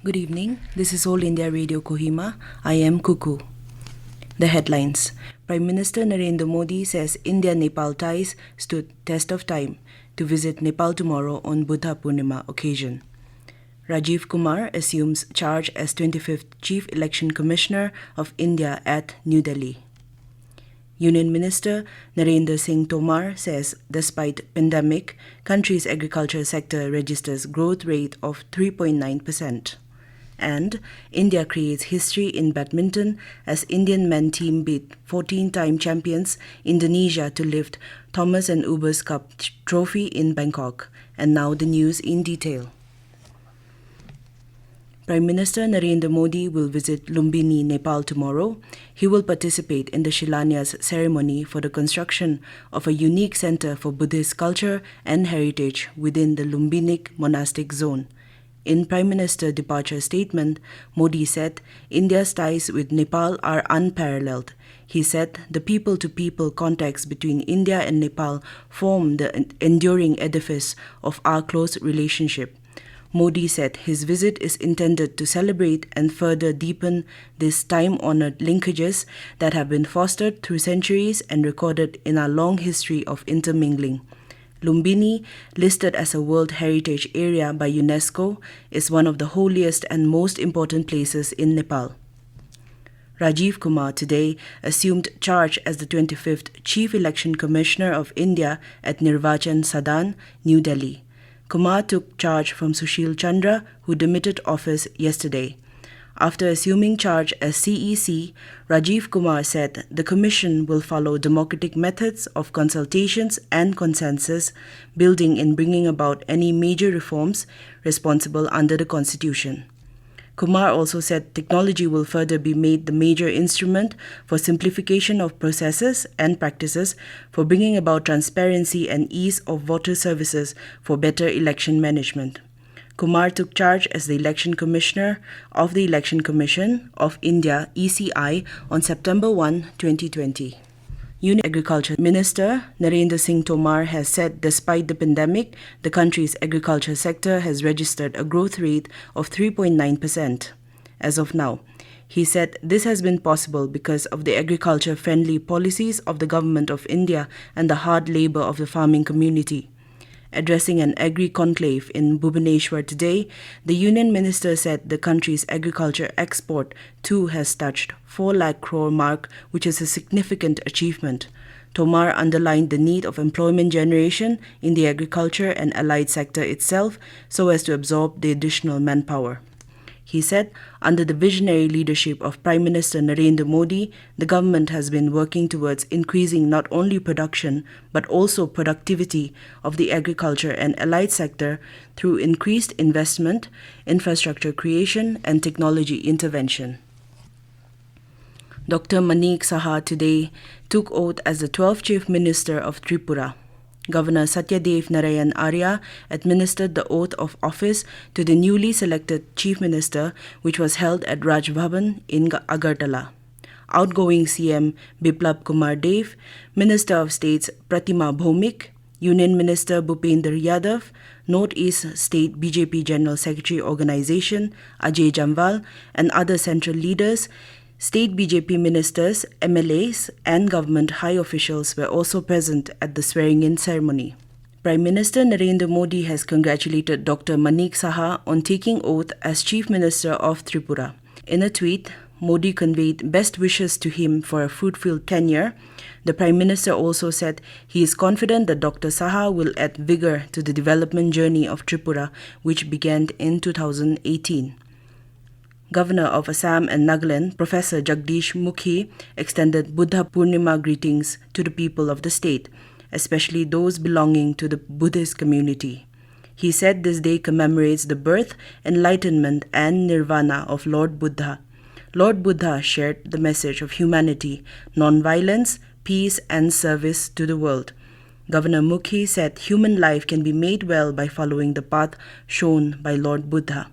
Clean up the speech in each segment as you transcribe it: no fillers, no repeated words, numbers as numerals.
Good evening. This is All India Radio Kohima. I am Kuku. The headlines. Prime Minister Narendra Modi says India Nepal ties stood test of time to visit Nepal tomorrow on Buddha Purnima occasion. Rajiv Kumar assumes charge as 25th Chief Election Commissioner of India at New Delhi. Union Minister Narendra Singh Tomar says despite pandemic, country's agriculture sector registers growth rate of 3.9%. And India creates history in badminton as Indian men team beat 14-time champions Indonesia to lift Thomas and Uber's Cup trophy in Bangkok. And now the news in detail. Prime Minister Narendra Modi will visit Lumbini, Nepal tomorrow. He will participate in the Shilanyas ceremony for the construction of a unique center for Buddhist culture and heritage within the Lumbinic monastic zone. In Prime Minister departure statement, Modi said India's ties with Nepal are unparalleled. He said the people-to-people contacts between India and Nepal form the enduring edifice of our close relationship. Modi said his visit is intended to celebrate and further deepen these time-honored linkages that have been fostered through centuries and recorded in our long history of intermingling. Lumbini, listed as a World Heritage Area by UNESCO, is one of the holiest and most important places in Nepal. Rajiv Kumar today assumed charge as the 25th Chief Election Commissioner of India at Nirvachan Sadan, New Delhi. Kumar took charge from Sushil Chandra, who demitted office yesterday. After assuming charge as CEC, Rajiv Kumar said the Commission will follow democratic methods of consultations and consensus building in bringing about any major reforms responsible under the Constitution. Kumar also said technology will further be made the major instrument for simplification of processes and practices for bringing about transparency and ease of voter services for better election management. Kumar took charge as the Election Commissioner of the Election Commission of India (ECI) on September 1, 2020. Union Agriculture Minister Narendra Singh Tomar has said despite the pandemic, the country's agriculture sector has registered a growth rate of 3.9% as of now. He said this has been possible because of the agriculture-friendly policies of the Government of India and the hard labor of the farming community. Addressing an agri-conclave in Bhubaneswar today, the Union Minister said the country's agriculture export too has touched 4 lakh crore mark, which is a significant achievement. Tomar underlined the need of employment generation in the agriculture and allied sector itself so as to absorb the additional manpower. He said, under the visionary leadership of Prime Minister Narendra Modi, the government has been working towards increasing not only production but also productivity of the agriculture and allied sector through increased investment, infrastructure creation, and technology intervention. Dr. Manik Saha today took oath as the 12th Chief Minister of Tripura. Governor Satyadev Narayan Arya administered the oath of office to the newly selected Chief Minister, which was held at Raj Bhavan in Agartala. Outgoing CM Biplab Kumar Dev, Minister of States Pratima Bhomik, Union Minister Bhupender Yadav, Northeast State BJP General Secretary Organization Ajay Jamwal, and other central leaders, State BJP ministers, MLAs, and government high officials were also present at the swearing-in ceremony. Prime Minister Narendra Modi has congratulated Dr. Manik Saha on taking oath as Chief Minister of Tripura. In a tweet, Modi conveyed best wishes to him for a fruitful tenure. The Prime Minister also said he is confident that Dr. Saha will add vigor to the development journey of Tripura, which began in 2018. Governor of Assam and Nagaland, Professor Jagdish Mukhi, extended Buddha Purnima greetings to the people of the state, especially those belonging to the Buddhist community. He said this day commemorates the birth, enlightenment, and nirvana of Lord Buddha. Lord Buddha shared the message of humanity, non-violence, peace, and service to the world. Governor Mukhi said human life can be made well by following the path shown by Lord Buddha.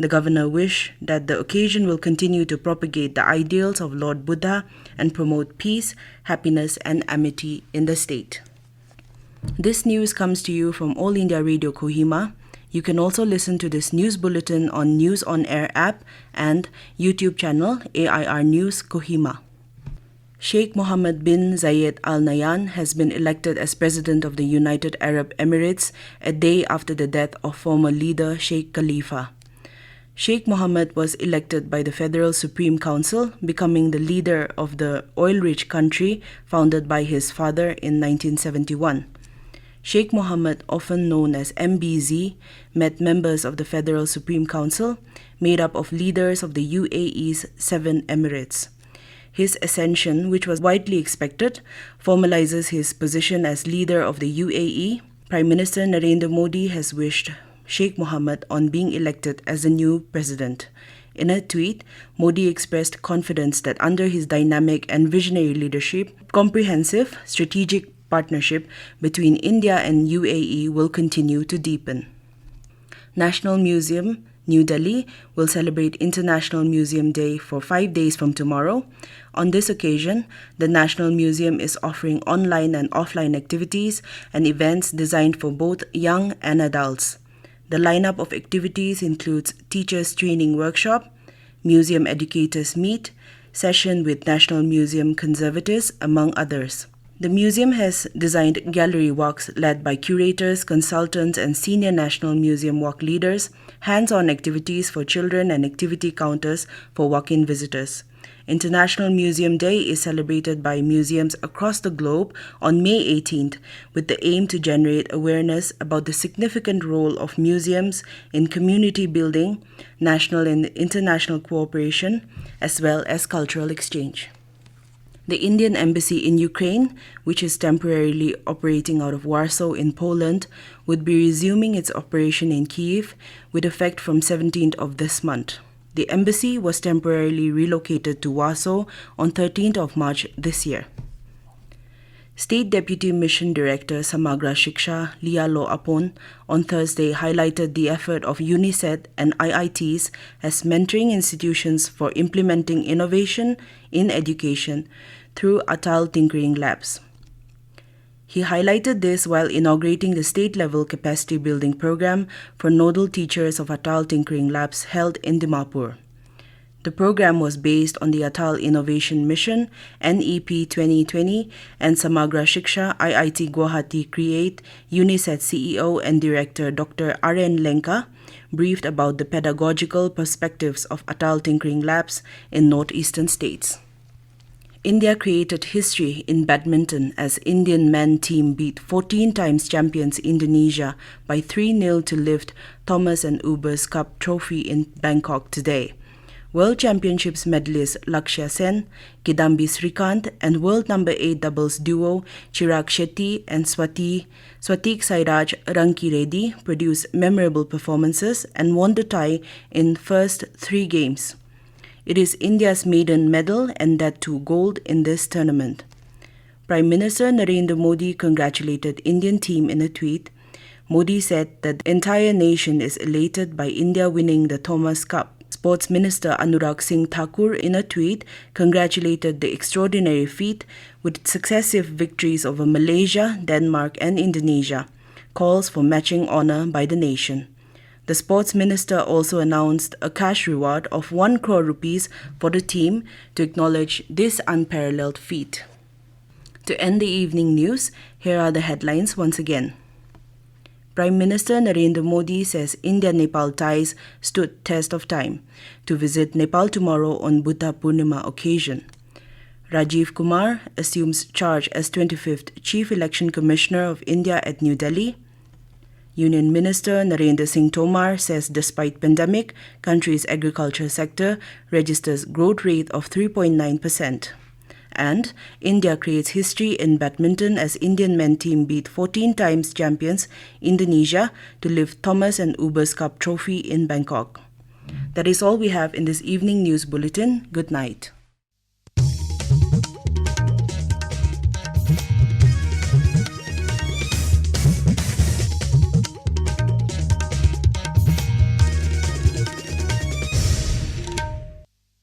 The governor wished that the occasion will continue to propagate the ideals of Lord Buddha and promote peace, happiness, and amity in the state. This news comes to you from All India Radio Kohima. You can also listen to this news bulletin on News on Air app and YouTube channel AIR News Kohima. Sheikh Mohammed bin Zayed Al Nahyan has been elected as President of the United Arab Emirates a day after the death of former leader Sheikh Khalifa. Sheikh Mohammed was elected by the Federal Supreme Council, becoming the leader of the oil-rich country founded by his father in 1971. Sheikh Mohammed, often known as MBZ, met members of the Federal Supreme Council, made up of leaders of the UAE's 7 emirates. His ascension, which was widely expected, formalizes his position as leader of the UAE. Prime Minister Narendra Modi has wished Sheikh Mohammed on being elected as the new president. In a tweet, Modi expressed confidence that under his dynamic and visionary leadership, comprehensive strategic partnership between India and UAE will continue to deepen. National Museum, New Delhi, will celebrate International Museum Day for 5 days from tomorrow. On this occasion, the National Museum is offering online and offline activities and events designed for both young and adults. The lineup of activities includes Teachers Training Workshop, Museum Educators Meet, session with National Museum conservators, among others. The museum has designed gallery walks led by curators, consultants, and senior National Museum walk leaders, hands-on activities for children, and activity counters for walk-in visitors. International Museum Day is celebrated by museums across the globe on May 18th with the aim to generate awareness about the significant role of museums in community building, national and international cooperation, as well as cultural exchange. The Indian Embassy in Ukraine, which is temporarily operating out of Warsaw in Poland, would be resuming its operation in Kyiv with effect from 17th of this month. The embassy was temporarily relocated to Warsaw on 13th of March this year. State Deputy Mission Director Samagra Shiksha Lialo Apon on Thursday highlighted the effort of UNICEF and IITs as mentoring institutions for implementing innovation in education through Atal Tinkering Labs. He highlighted this while inaugurating the state-level capacity building program for nodal teachers of Atal Tinkering Labs held in Dimapur. The program was based on the Atal Innovation Mission, NEP 2020, and Samagra Shiksha, IIT Guwahati Create, UNICEF CEO and Director Dr. R.N. Lenka, briefed about the pedagogical perspectives of Atal Tinkering Labs in northeastern states. India created history in badminton as Indian men team beat 14 times champions Indonesia by 3-0 to lift Thomas and Ubers Cup trophy in Bangkok today. World Championships medalist Lakshya Sen, Kidambi Srikanth, and world number 8 doubles duo Chirag Shetty and Swatik Sairaj Ranki-Reddy produced memorable performances and won the tie in first 3 games. It is India's maiden medal and that too gold in this tournament. Prime Minister Narendra Modi congratulated Indian team in a tweet. Modi said that the entire nation is elated by India winning the Thomas Cup. Sports Minister Anurag Singh Thakur in a tweet congratulated the extraordinary feat with successive victories over Malaysia, Denmark and Indonesia. Calls for matching honour by the nation. The sports minister also announced a cash reward of 1 crore rupees for the team to acknowledge this unparalleled feat. To end the evening news, here are the headlines once again. Prime Minister Narendra Modi says India Nepal ties stood test of time to visit Nepal tomorrow on Buddha Purnima occasion. Rajiv Kumar assumes charge as 25th Chief Election Commissioner of India at New Delhi. Union Minister Narendra Singh Tomar says despite pandemic, country's agriculture sector registers growth rate of 3.9%. And India creates history in badminton as Indian men team beat 14 times champions Indonesia to lift Thomas and Ubers Cup trophy in Bangkok. That is all we have in this evening news bulletin. Good night.